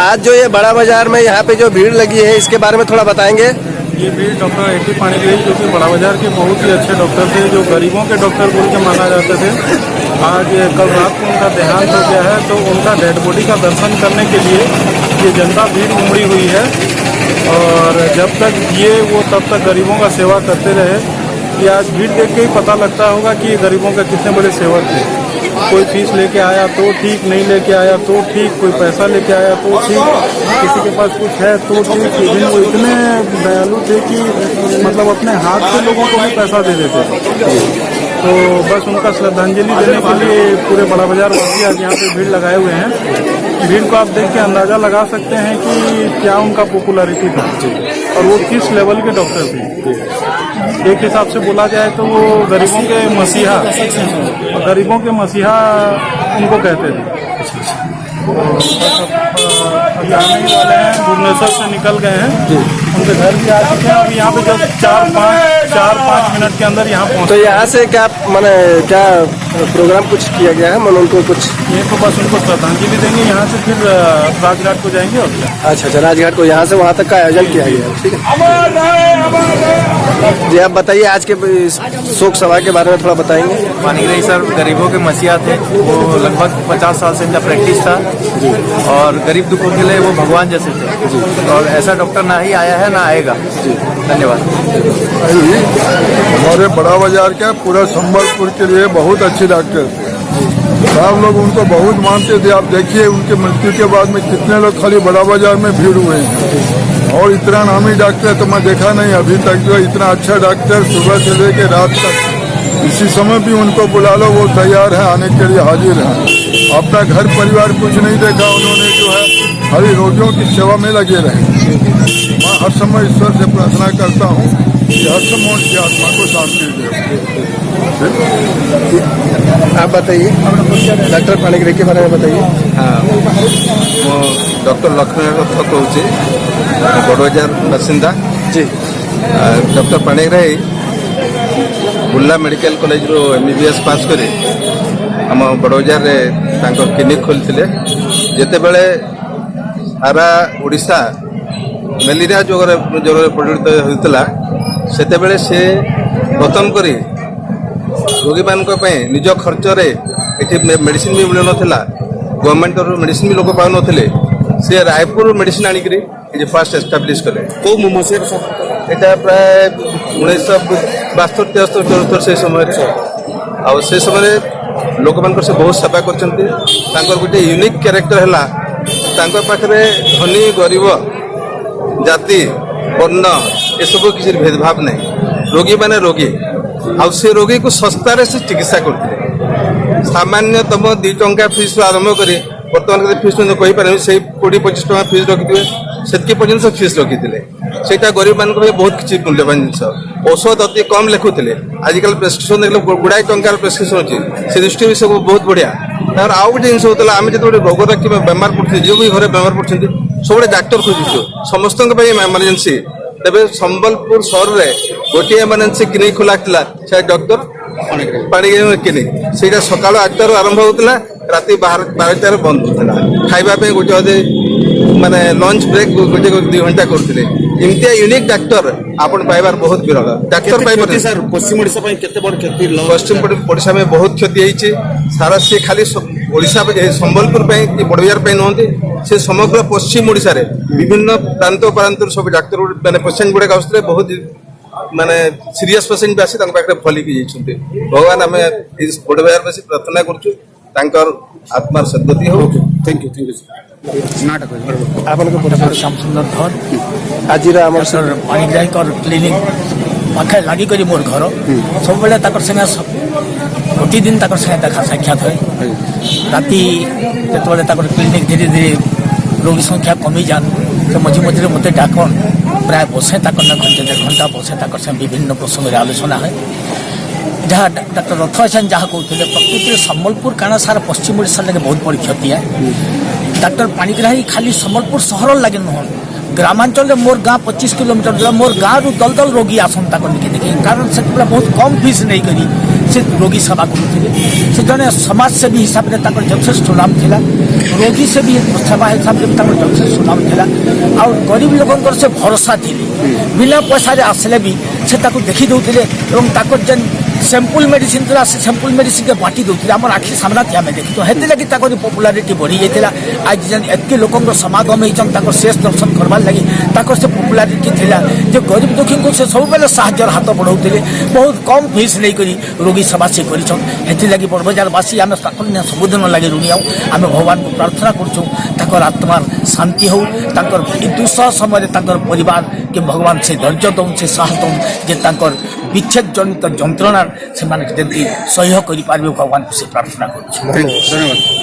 आज जो ये बड़ा बाजार में यहाँ पे जो भीड़ लगी है इसके बारे में थोड़ा बताएंगे। ये भीड़ डॉक्टर A.T. पाणिग्राही जो कि बड़ा बाजार के बहुत ही अच्छे डॉक्टर थे, जो गरीबों के डॉक्टर बोल के माना जाते थे। आज कल रात को उनका देहांत हो गया है, तो उनका डेड बॉडी का दर्शन करने के लिए ये जनता भीड़ उमड़ी हुई है। और जब तक ये वो तब तक गरीबों का सेवा करते रहे। कि आज भीड़ देख के ही पता लगता होगा कि ये गरीबों का कितने बड़े सेवक थे। कोई फीस लेके आया तो ठीक, नहीं लेके आया तो ठीक, कोई पैसा लेके आया तो ठीक, किसी के पास कुछ है तो ठीक। लेकिन वो इतने दयालु थे कि मतलब अपने हाथ से लोगों को भी पैसा दे देते थे। तो बस उनका श्रद्धांजलि देने के लिए पूरे बड़ा बाजार वासी आज यहाँ पे भीड़ लगाए हुए हैं। भीड़ को आप देख के अंदाजा लगा सकते हैं कि क्या उनका पॉपुलैरिटी था और वो किस लेवल के डॉक्टर थे। एक हिसाब से बोला जाए तो वो गरीबों के मसीहा, गरीबों के मसीहा उनको कहते थे। अभी आने ही वाले हैं, भुवनेश्वर से निकल गए हैं, उनके घर भी आ चुके हैं। अभी यहाँ पे जब 4-5 मिनट के अंदर यहाँ पहुँच। तो यहाँ से क्या माने क्या प्रोग्राम कुछ किया गया है, मतलब उनको कुछ ये तो बस उनको श्रद्धांजलि देंगे, यहाँ से फिर राजघाट को जाएंगे। और अच्छा, राजघाट को यहाँ से वहाँ तक का आयोजन किया गया है। ठीक है जी, आप बताइए आज के शोक सभा के बारे में थोड़ा बताएंगे। पाणिग्राही सर गरीबों के मसीहा थे। वो लगभग 50 साल से इनका प्रैक्टिस था और गरीब दुखों के लिए वो भगवान जैसे थे। और ऐसा डॉक्टर ना ही आया है ना आएगा। धन्यवाद। हमारे बड़ा बाजार का पूरा संबलपुर के लिए बहुत अच्छे डॉक्टर थे। सब लोग उनको बहुत मानते थे। आप देखिए उनके मृत्यु के बाद में कितने लोग खाली बड़ा बाजार में भीड़ हुए हैं। और इतना नामी डॉक्टर तो मैं देखा नहीं अभी तक, जो इतना अच्छा डॉक्टर सुबह से लेकर रात तक इसी समय भी उनको बुला लो, वो तैयार है आने के लिए, हाजिर है। अपना घर परिवार कुछ नहीं देखा उन्होंने, जो है खाली रोगियों की सेवा में लगे रहे। मैं हर समय ईश्वर से प्रार्थना करता हूँ कि हर समय उनकी आत्मा को शांति दे। आप बताइए डॉक्टर पाणिग्राही के बारे में बताइए। हाँ, वो डॉक्टर लक्ष्मीनारायण रथ कहूँ, बड़बाजार बासिंदा जी। Doctor Panigrahi Burla medical college रो MBBS पास करे आम बड़बाजार क्लिनिक खोलते। जितेबले सारा ओडिशा मलेरिया ज्वर पीड़ित होता सेतेबेले से प्रथम करी रोगी मान निज खर्च मेडिसिन भी मिल ना, गवर्नमेंट मेडिसिन भी लोग पाऊन से रायपुर मेडिसिन आनिक फास्ट एस्टाब्लीश कले। कौ मसीहा यहाँ प्राय 1972-73 से समय से समय लोक मान से बहुत सेवा कर गोटे यूनिक कैरेक्टर है पाखे धनी गरीब जाति वर्ण ये सब किसी भेदभाव नहीं। रोगी माने रोगी से रोगी को सस्तार से चिकित्सा करते। सामान्यतम 2 टंका फीस आरंभ कर बर्तमान फीस कही पारे से 20-25 टका फीस रखिए, से पर्यटन फीस रखी से गरीब मान बहुत किसी मूल्यवान जिन औषध अति कम लिखुले। आजिकल प्रेस्क्रिप्शन देख गुड़ाई टंकार प्रेस्क्रिप्शन अच्छी से दृष्टि सब बहुत बढ़िया। तार आउ गोटे जिन होता आम जो रोग कि बेमार पड़ते जो भी घर बेमार पड़ते सब डाक्तर खोजुचु समस्त एमरजेंसी। तेरे संबलपुर सहर में गोटे एमरजेंसी क्लिनिक खोला से डॉक्टर पाणिग्राही क्लिनिक से सकाल 8टार आरंभ होता राति 12टार बंद होता। खावाई गोटे माने लंच ब्रेक गोटे 2 घंटा करते। इमतिया यूनिक डाक्टर आपन पाइबार बहुत विरल। डाक्तर पाइबार सर पश्चिम ओडिशा में केते बड़ क्षति, पश्चिम ओडिशा में बहुत क्षति होती सारा से खाली ओडिशा संबलपुर कि बड़बाजार नुहति से समग्र पश्चिम ओडिशा रे विभिन्न प्रांत प्रांत सब डाक्तर माने पेसेंट गुड़े आसते बहुत माने सीरियस पेसेंट भी आसी पाखे फलिकी जाइए। भगवान आम बड़बाजार बासी प्रार्थना कर आत्मार सद्गति हो। थैंक यू श्याम सुंदर धर आज पाणिग्राही क्लिनिक पाखे लगी कर मोर घर सब संगे प्रतिदिन संगे देखा साक्षात है। राति जो क्लिनिक धीरे धीरे रोगी संख्या कमी जान तो मझे मझे मत डाकन प्राय बसे घंटे 1.5 घंटा बसे विभिन्न प्रसंग आलोचना है। जहाँ डॉक्टर रथ आचार्य जहाँ कहते प्रकृति संबलपुर कारण सारा पश्चिम ओडिशा लगे बहुत बड़ी क्षति है। डॉक्टर पाणिग्राही खाली संबलपुर सहर लगे नुह ग्रामांचल मोर गाँ 25 किलोमीटर मोर गाँव दल दल रोगी आसन देखे कारण से बहुत कम फीस नहीं करी से रोगी सेवा करुले से जड़े समाजसेवी हिसाब से यथेष्ट नाम था रोगी से भी सेवा हिसाब से यथेष्ट नाम था आ गरीब लोक से भरोसा थे बिना पैसा आसले भी से देखी दौले जेन सैंपल मेडिसिन था से सैंपल मेडिसिन के बांटी दौले आम आखि सामना थी आम देखी तो हेती पपुलारिटी बढ़ी जाता आज जेन एत लोक समागम होती शेष दर्शन करवार लगी से पपुलारिटी था जो गरीब दुखी को से सब बेले साहाଯ୍य हाथ बढ़ाऊे बहुत कम फीस लेकर रोगी सेवा से कर बड़बजारवासी आम सबुदिन लगे ऋणी आम भगवान को प्रार्थना कर आत्मार शांति हो दुस्सह समय परिवार के भगवान से धैर्य दौन से साहस दौन जे विच्छेद जनित जंत्रणा से सह्य कर भगवान को से प्रार्थना कर।